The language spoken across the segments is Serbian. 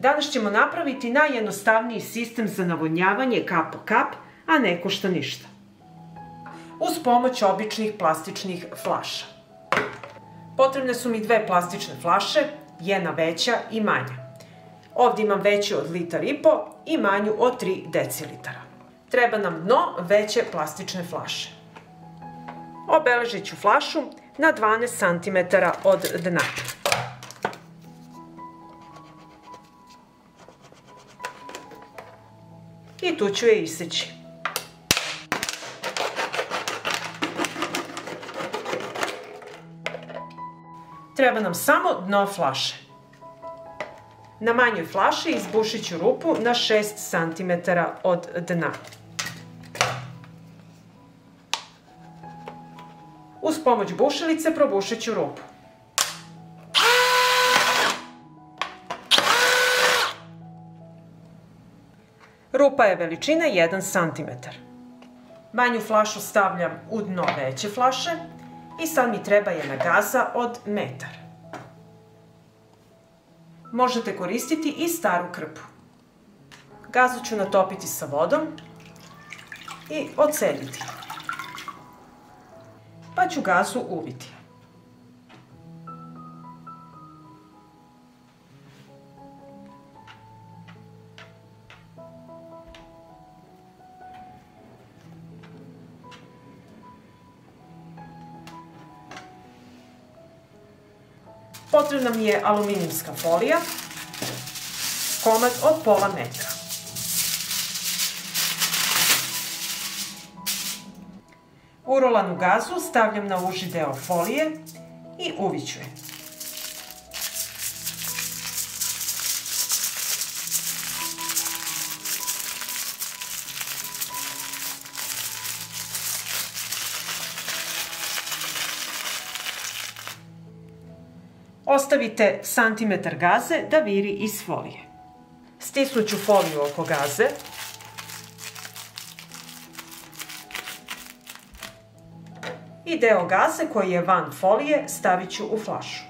Danas ćemo napraviti najjednostavniji sistem za navodnjavanje kap po kap, a ne košta ništa. Uz pomoć običnih plastičnih flaša. Potrebne su mi 2 plastične flaše, jedna veća i manja. Ovdje imam veću od 1,5 litara i manju od 3 decilitara. Treba nam dno veće plastične flaše. Obeležit ću flašu na 12 cm od dna. I tu ću je iseći. Treba nam samo dno flaše. Na manjoj flaši izbušit ću rupu na 6 cm od dna. Uz pomoć bušilice probušit ću rupu. Rupa je veličine 1 cm. Manju flašu stavljam u dno veće flaše i sad mi treba jedna gaza od 1 metar. Možete koristiti i staru krpu. Gazu ću natopiti sa vodom i odcediti. Pa ću gazu uviti. Potrebna mi je aluminijska folija, komad od pola metra. Urolanu gazu stavljam na uži deo folije i uviću je. Ostavite santimetar gaze da viri iz folije. Stisnut ću foliju oko gaze. I deo gaze koji je van folije stavit ću u flašu.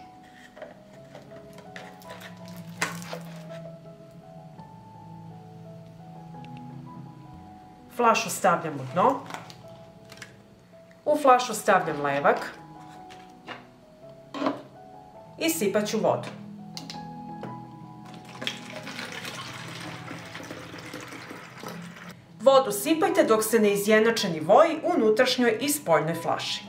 Flašu stavljam u dno. U flašu stavljam levak. I sipat ću vodu. Vodu sipajte dok se ne izjednače nivoi u unutrašnjoj i spoljnoj flaši.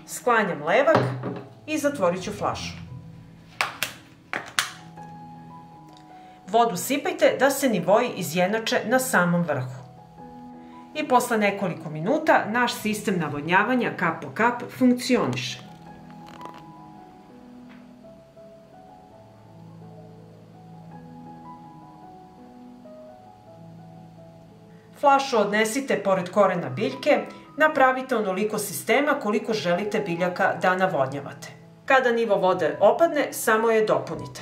Sklanjam levak i zatvorit ću flašu. Vodu sipajte da se nivoi izjednače na samom vrhu. I posle nekoliko minuta naš sistem navodnjavanja kap po kap funkcioniše. Flašu odnesite pored korena biljke, napravite onoliko sistema koliko želite biljaka da navodnjavate. Kada nivo vode opadne, samo je dopunite.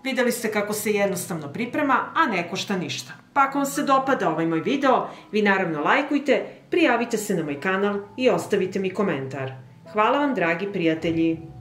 Videli ste kako se jednostavno priprema, a ne košta ništa. Pa ako vam se dopada ovaj moj video, vi naravno lajkujte, prijavite se na moj kanal i ostavite mi komentar. Hvala vam, dragi prijatelji!